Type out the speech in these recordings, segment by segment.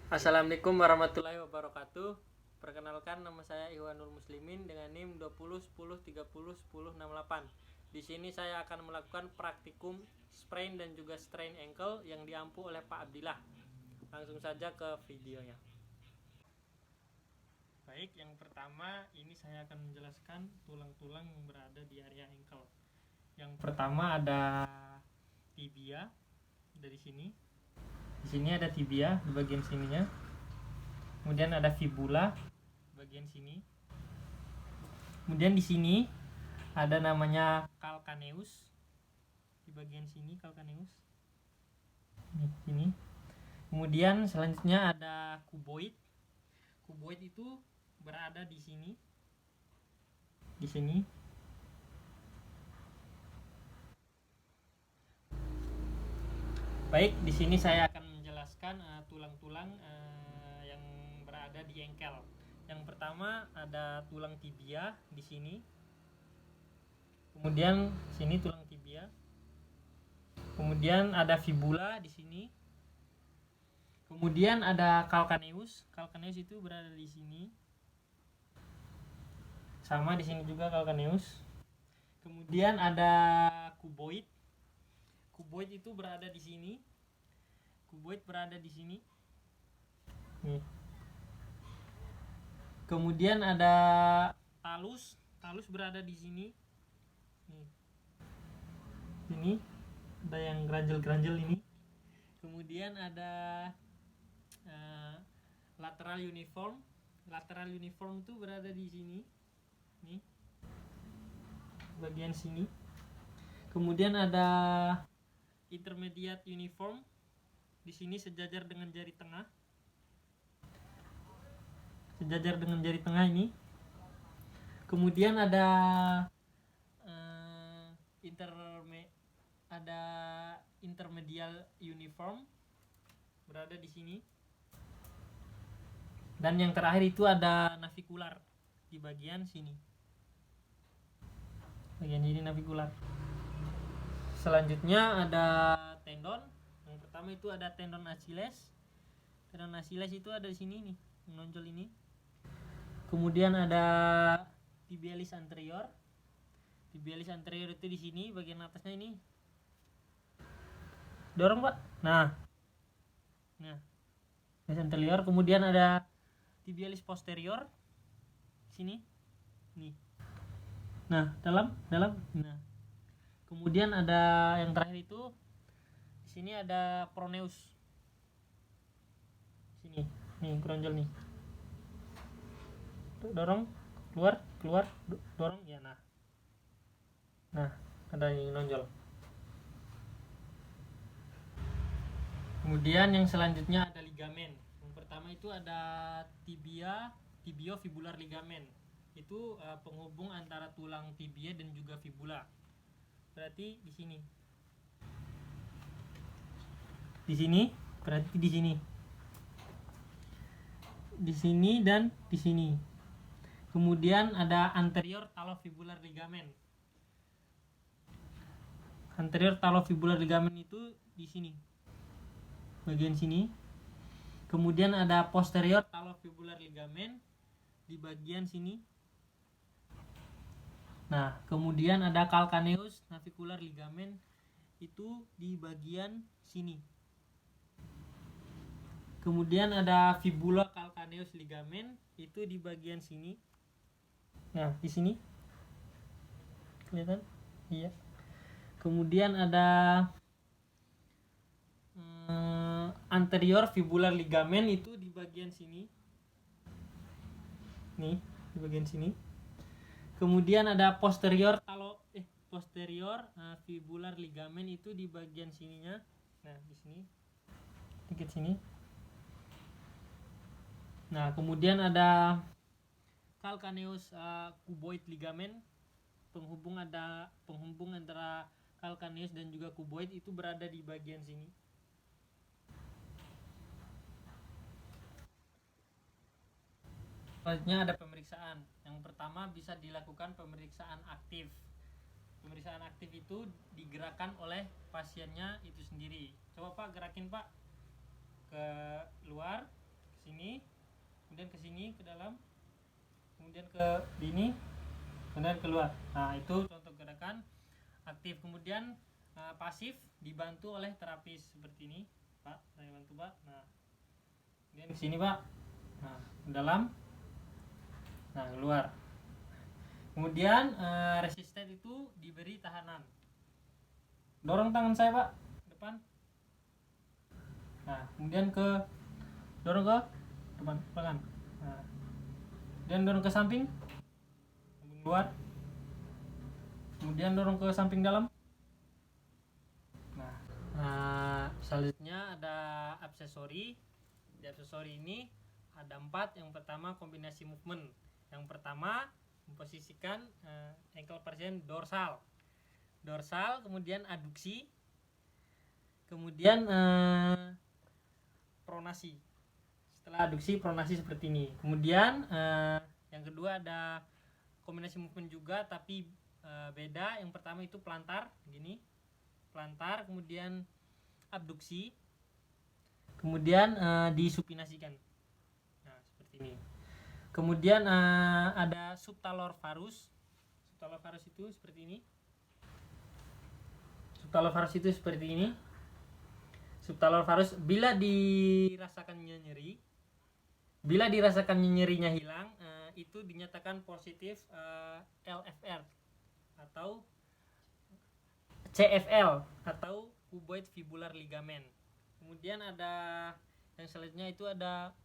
Assalamualaikum warahmatullahi wabarakatuh. Perkenalkan, nama saya Iwanul Muslimin dengan NIM 20 10 30 10 68. Di sini saya akan melakukan praktikum sprain dan juga strain ankle yang diampu oleh Pak Abdillah. Langsung saja ke videonya. Baik, yang pertama ini saya akan menjelaskan tulang-tulang yang berada di area ankle. Yang pertama ada tibia dari sini. Di sini ada tibia di bagian sininya. Kemudian ada fibula bagian sini. Kemudian di sini ada namanya calcaneus di bagian sini, calcaneus. Ini. Kemudian selanjutnya ada cuboid. Cuboid itu berada di sini. Di sini. Baik, di sini saya akan menjelaskan tulang-tulang yang berada di ankle. Yang pertama ada tulang tibia di sini. Kemudian sini tulang tibia. Kemudian ada fibula di sini. Kemudian ada calcaneus. Calcaneus itu berada di sini. Sama di sini juga calcaneus. Kemudian ada cuboid. Cuboid itu berada di sini. Cuboid berada di sini. Nih. Kemudian ada talus. Talus berada di sini. Nih. Ini ada yang geranjel-geranjel ini. Kemudian ada lateral uniform. Lateral uniform itu berada di sini. Nih. Bagian sini. Kemudian ada intermediate uniform. Di sini sejajar dengan jari tengah. Sejajar dengan jari tengah ini. Kemudian ada intermedial uniform berada di sini. Dan yang terakhir itu ada navicular di bagian sini. Bagian ini navicular. Selanjutnya ada tendon. Yang pertama itu ada tendon Achilles. Tendon Achilles itu ada di sini nih, menonjol ini. Kemudian ada tibialis anterior. Tibialis anterior itu di sini, bagian atasnya ini. Dorong, Pak. Nah. Tibialis anterior. Kemudian ada tibialis posterior. Sini. Nih. Nah, dalam. Nah. Kemudian ada yang terakhir itu di sini ada proneus. Sini. Nih, geronjol nih. Dorong, keluar, dorong ya. Nah, ada yang nonjol. Kemudian yang selanjutnya ada ligamen. Yang pertama itu ada tibiofibular ligamen. Itu penghubung antara tulang tibia dan juga fibula. Berarti di sini. Di sini, berarti di sini. Di sini dan di sini. Kemudian ada anterior talofibular ligamen. Anterior talofibular ligamen itu di sini. Bagian sini. Kemudian ada posterior talofibular ligamen di bagian sini. Nah, kemudian ada calcaneus navicular ligamen itu di bagian sini. Kemudian ada fibula calcaneus ligamen itu di bagian sini. Nah, di sini. Kelihatan? Iya. Kemudian ada anterior fibular ligamen itu di bagian sini. Nih, di bagian sini. Kemudian ada posterior fibular ligamen itu di bagian sininya. Nah, di sini. Dikit sini. Nah, kemudian ada calcaneus cuboid ligamen. Penghubung antara calcaneus dan juga cuboid itu berada di bagian sini. Selanjutnya ada pemeriksaan. Yang pertama bisa dilakukan pemeriksaan aktif. Pemeriksaan aktif itu digerakkan oleh pasiennya itu sendiri. Coba Pak, gerakin Pak ke luar. sini, kemudian ke sini ke dalam, kemudian ke sini, kemudian keluar. Nah, itu contoh gerakan aktif. Kemudian pasif dibantu oleh terapis seperti ini, Pak. Saya bantu, Pak. Nah, kemudian ke sini, Pak. Nah, ke dalam. Nah, keluar. Kemudian resisten itu diberi tahanan. Dorong tangan saya, Pak, depan. Nah, kemudian dorong ke depan, pelan. Nah, dan dorong ke samping, keluar. Kemudian dorong ke samping dalam. Nah, selanjutnya ada aksesori. Di aksesori ini ada 4. Yang pertama kombinasi movement. Yang pertama memposisikan ankle pasien dorsal, kemudian aduksi, kemudian pronasi. Setelah aduksi, pronasi seperti ini. Kemudian yang kedua ada kombinasi movement juga, tapi beda. Yang pertama itu plantar, gini, plantar, kemudian abduksi, kemudian disupinasikan. Nah, seperti ini. Kemudian ada subtalar varus. Subtalar varus itu seperti ini. Subtalar varus itu seperti ini. Subtalar varus bila dirasakannya nyeri, nyerinya hilang, itu dinyatakan positif LFR atau CFL atau cuboid fibular ligament. Kemudian ada yang selanjutnya itu ada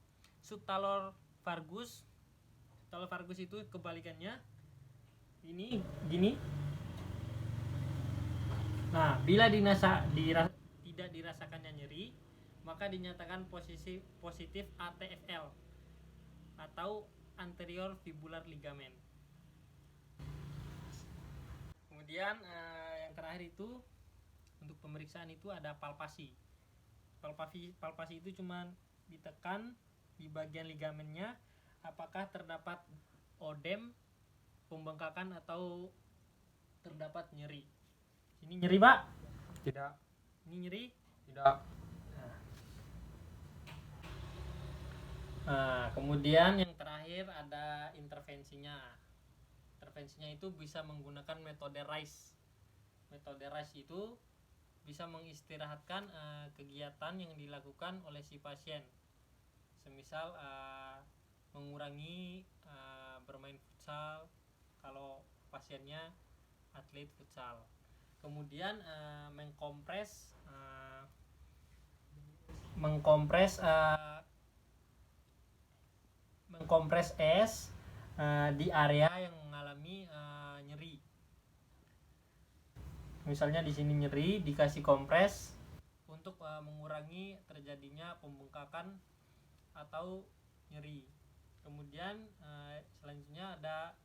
subtalar valgus. Subtalar valgus itu kebalikannya. Ini gini. Nah, bila tidak dirasakannya nyeri, maka dinyatakan positif ATFL atau anterior fibular ligament. Kemudian yang terakhir itu untuk pemeriksaan itu ada palpasi. Palpasi itu cuma ditekan di bagian ligamennya, apakah terdapat odem, pembengkakan, atau terdapat nyeri. Ini nyeri, Pak? Tidak. Ini nyeri? Tidak. Nah, kemudian yang terakhir ada intervensinya. Intervensinya itu bisa menggunakan metode RICE. Metode RICE itu bisa mengistirahatkan kegiatan yang dilakukan oleh si pasien. Semisal mengurangi bermain futsal kalau pasiennya atlet futsal. Kemudian mengkompres es di area yang mengalami nyeri. Misalnya di sini nyeri, dikasih kompres untuk mengurangi terjadinya pembengkakan atau nyeri. Kemudian selanjutnya ada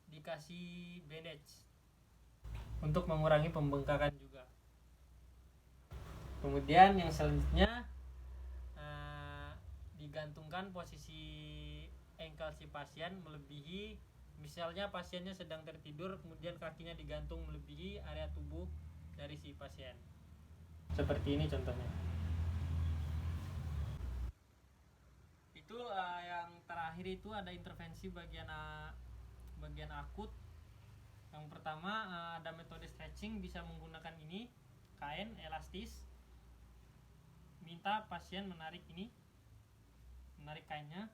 dikasih bandage untuk mengurangi pembengkakan juga. Kemudian yang selanjutnya digantungkan posisi ankle si pasien melebihi, misalnya pasiennya sedang tertidur, kemudian kakinya digantung melebihi area tubuh dari si pasien. Seperti ini contohnya. Itu yang terakhir itu ada intervensi bagian akut. Yang pertama ada metode stretching, bisa menggunakan ini, kain elastis. Minta pasien menarik kainnya, nah,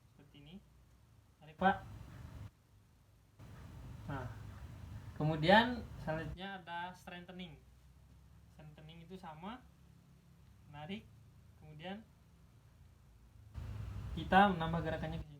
seperti ini. Tarik, Pak. Nah, kemudian selanjutnya ada strengthening. Strengthening itu sama, menarik, kemudian kita menambah gerakannya ke sini.